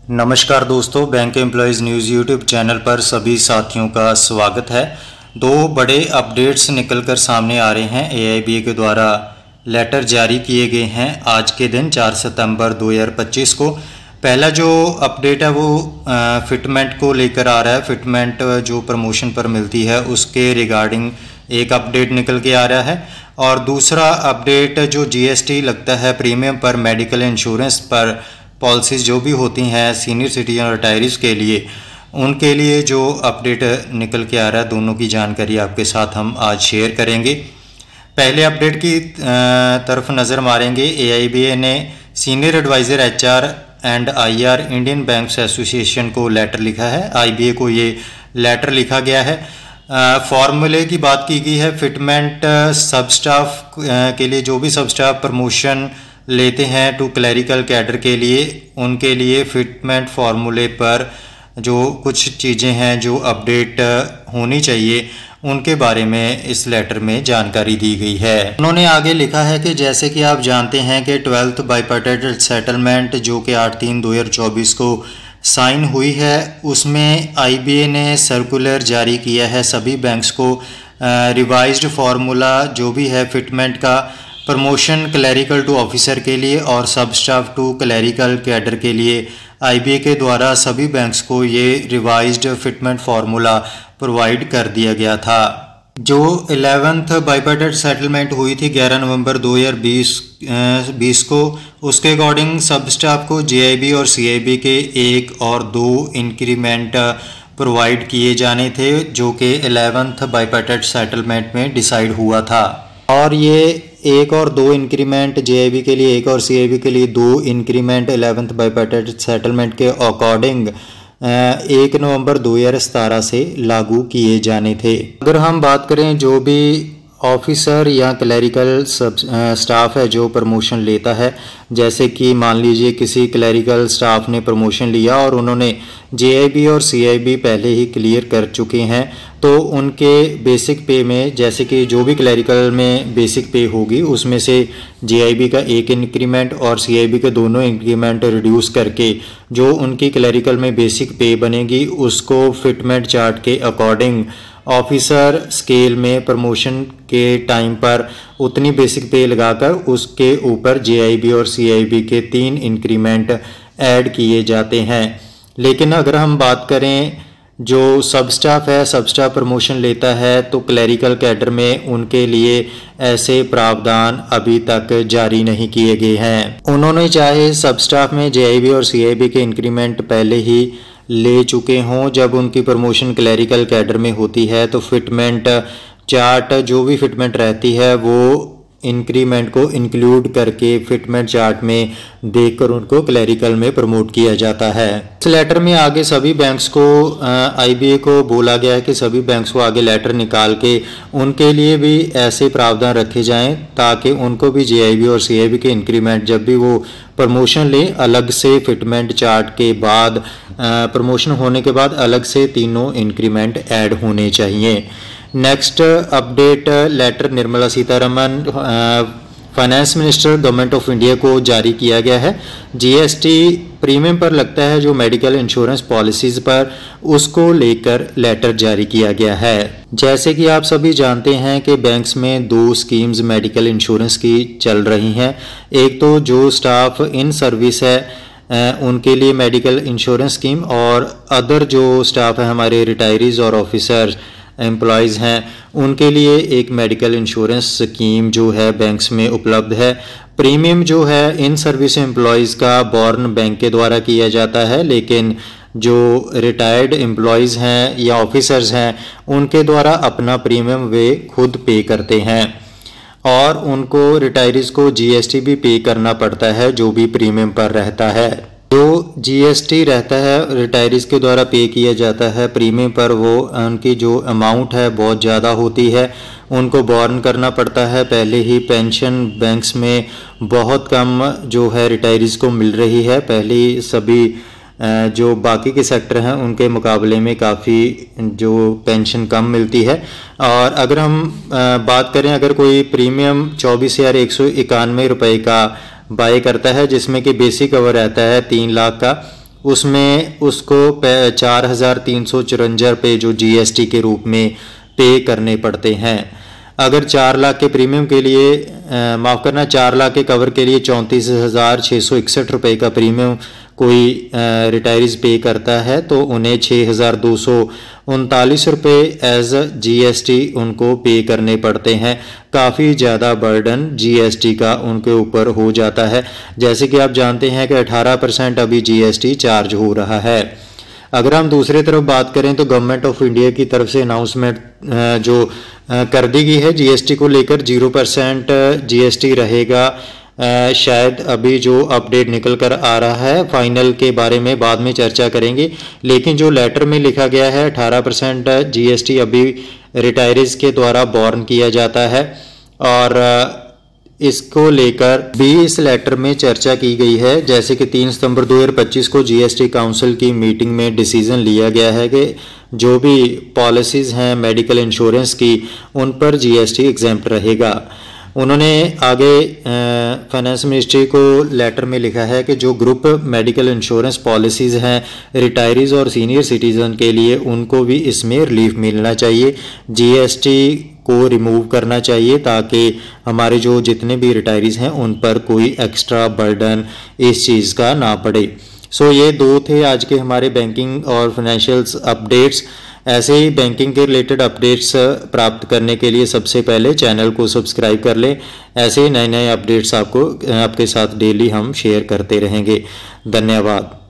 नमस्कार दोस्तों, bank employees news YouTube channel पर सभी साथियों का स्वागत है। दो बड़े अपडेट्स निकलकर सामने आ रहे हैं। AIBA के द्वारा लेटर जारी किए गए हैं आज के दिन 4 सितंबर 2025 को। पहला जो अपडेट है वो फिटमेंट को लेकर आ रहा है। फिटमेंट जो प्रमोशन पर मिलती है उसके रिगार्डिंग एक अपडेट निकल के आ रहा है। और दूसरा अपडेट जो GST लगता है प्रीमियम पर, मेडिकल इंश्योरेंस पर पॉलिसीज़ जो भी होती हैं सीनियर सिटीजन और रिटायरीज़ के लिए, उनके लिए जो अपडेट निकल के आ रहा है, दोनों की जानकारी आपके साथ हम आज शेयर करेंगे। पहले अपडेट की तरफ नज़र मारेंगे। AIBA ने senior adviser HR and IR Indian banks association को लेटर लिखा है। IBA को ये लेटर लिखा गया है। फॉर्मूले की बात की गई है। फिटमेंट सब स्टाफ के लिए, जो भी सब स्टाफ प्रमोशन लेते हैं टू क्लरिकल कैडर के लिए, उनके लिए फिटमेंट फार्मूले पर जो कुछ चीज़ें हैं जो अपडेट होनी चाहिए, उनके बारे में इस लेटर में जानकारी दी गई है। उन्होंने आगे लिखा है कि जैसे कि आप जानते हैं कि 12th बाइपार्टाइट सेटलमेंट जो कि 8/3/2024 को साइन हुई है, उसमें IBA ने सर्कुलर जारी किया है सभी बैंक्स को। रिवाइज्ड फार्मूला जो भी है फिटमेंट का, प्रमोशन क्लरिकल टू ऑफिसर के लिए और सब स्टाफ टू क्लरिकल कैडर के लिए IBA के द्वारा सभी बैंक्स को ये रिवाइज्ड फिटमेंट फार्मूला प्रोवाइड कर दिया गया था। जो 11th बाइपार्टाइट सेटलमेंट हुई थी 11 नवंबर 2020 को, उसके अकॉर्डिंग सब स्टाफ को JIB और CIB के 1 और 2 इंक्रीमेंट प्रोवाइड किए जाने थे, जो कि 11th बाइपार्टाइट सेटलमेंट में डिसाइड हुआ था। और ये 1 और 2 इंक्रीमेंट JIB के लिए 1 और CIB के लिए 2 इंक्रीमेंट 11th बाइपार्टाइट सेटलमेंट के अकॉर्डिंग 1 नवंबर 2017 से लागू किए जाने थे। अगर हम बात करें जो भी ऑफिसर या क्लरिकल स्टाफ है जो प्रमोशन लेता है, जैसे कि मान लीजिए किसी क्लरिकल स्टाफ ने प्रमोशन लिया और उन्होंने JIB और CIB पहले ही क्लियर कर चुके हैं, तो उनके बेसिक पे में, जैसे कि जो भी क्लरिकल में बेसिक पे होगी उसमें से JIB का 1 इंक्रीमेंट और CIB के दोनों इंक्रीमेंट रिड्यूस करके जो उनकी क्लरिकल में बेसिक पे बनेगी, उसको फिटमेंट चार्ट के अकॉर्डिंग ऑफिसर स्केल में प्रमोशन के टाइम पर उतनी बेसिक पे लगाकर उसके ऊपर JIB और CIB के 3 इंक्रीमेंट ऐड किए जाते हैं। लेकिन अगर हम बात करें जो सब स्टाफ है, सब स्टाफ प्रमोशन लेता है, तो क्लरिकल कैडर में उनके लिए ऐसे प्रावधान अभी तक जारी नहीं किए गए हैं। उन्होंने चाहे सब स्टाफ में JIB और CIB के इंक्रीमेंट पहले ही ले चुके हों, जब उनकी प्रमोशन क्लरिकल कैडर में होती है तो फिटमेंट चार्ट जो भी फिटमेंट रहती है वो इंक्रीमेंट को इंक्लूड करके फिटमेंट चार्ट में देखकर उनको क्लरिकल में प्रमोट किया जाता है। इस लेटर में आगे सभी बैंक्स को IBA को बोला गया है कि सभी बैंक्स को आगे लेटर निकाल के उनके लिए भी ऐसे प्रावधान रखे जाएं ताकि उनको भी JIB और CIB के इंक्रीमेंट जब भी वो प्रमोशन ले, अलग से फिटमेंट चार्ट के बाद प्रमोशन होने के बाद अलग से तीनों इंक्रीमेंट ऐड होने चाहिए। Next update letter Nirmala Sitharaman finance minister government of India को जारी किया गया है। GST प्रीमियम पर लगता है जो मेडिकल इंश्योरेंस पॉलिसीज़ पर, उसको लेकर लेटर जारी किया गया है। जैसे कि आप सभी जानते हैं कि बैंक्स में 2 स्कीम्स मेडिकल इंश्योरेंस की चल रही हैं। एक तो जो स्टाफ इन सर्विस है उनके लिए मेडिकल इंश्योरेंस स्कीम, और अदर जो स्टाफ है हमारे रिटायरीज़ और ऑफिसर एम्प्लॉयज़ हैं उनके लिए एक मेडिकल इंश्योरेंस स्कीम जो है बैंक्स में उपलब्ध है। प्रीमियम जो है इन सर्विस एम्प्लॉयज़ का बॉर्न बैंक के द्वारा किया जाता है, लेकिन जो रिटायर्ड एम्प्लॉयज़ हैं या ऑफिसर्स हैं उनके द्वारा अपना प्रीमियम वे खुद पे करते हैं, और उनको रिटायरीज़ को GST भी पे करना पड़ता है जो भी प्रीमियम पर रहता है। जो GST रहता है रिटायरीज़ के द्वारा पे किया जाता है प्रीमियम पर, वो उनकी जो अमाउंट है बहुत ज़्यादा होती है, उनको बॉर्न करना पड़ता है। पहले ही पेंशन बैंक्स में बहुत कम जो है रिटायरीज़ को मिल रही है, पहले सभी जो बाकी के सेक्टर हैं उनके मुकाबले में काफ़ी जो पेंशन कम मिलती है। और अगर हम बात करें, अगर कोई प्रीमियम 24,191 रुपये का बाय करता है जिसमें कि बेसिक कवर रहता है 3 लाख का, उसमें उसको 4,354 रुपये जो जीएसटी के रूप में पे करने पड़ते हैं। अगर 4 लाख के प्रीमियम के लिए माफ़ करना 4 लाख के कवर के लिए 34,661 रुपये का प्रीमियम कोई रिटायरीज पे करता है तो उन्हें 6,239 रुपये एज जीएसटी उनको पे करने पड़ते हैं। काफ़ी ज़्यादा बर्डन जीएसटी का उनके ऊपर हो जाता है। जैसे कि आप जानते हैं कि 18% अभी जीएसटी चार्ज हो रहा है। अगर हम दूसरी तरफ बात करें तो गवर्नमेंट ऑफ इंडिया की तरफ से अनाउंसमेंट जो कर दी गई है जीएसटी को लेकर 0% जीएसटी रहेगा। शायद अभी जो अपडेट निकल कर आ रहा है फाइनल के बारे में बाद में चर्चा करेंगे, लेकिन जो लेटर में लिखा गया है 18% जीएसटी अभी रिटायरीज के द्वारा बॉर्न किया जाता है और इसको लेकर भी इस लेटर में चर्चा की गई है। जैसे कि 3 सितंबर 2025 को जीएसटी काउंसिल की मीटिंग में डिसीजन लिया गया है कि जो भी पॉलिसीज़ हैं मेडिकल इंश्योरेंस की उन पर जीएसटी एग्जेम्प्ट रहेगा। उन्होंने आगे फाइनेंस मिनिस्ट्री को लेटर में लिखा है कि जो ग्रुप मेडिकल इंश्योरेंस पॉलिसीज़ हैं रिटायरीज और सीनियर सिटीज़न के लिए उनको भी इसमें रिलीफ मिलना चाहिए, जीएसटी को रिमूव करना चाहिए ताकि हमारे जो जितने भी रिटायरीज हैं उन पर कोई एक्स्ट्रा बर्डन इस चीज़ का ना पड़े। सो ये 2 थे आज के हमारे बैंकिंग और फाइनेंशियल्स अपडेट्स। ऐसे ही बैंकिंग के रिलेटेड अपडेट्स प्राप्त करने के लिए सबसे पहले चैनल को सब्सक्राइब कर लें। ऐसे ही नए नए अपडेट्स आपके साथ डेली हम शेयर करते रहेंगे। धन्यवाद।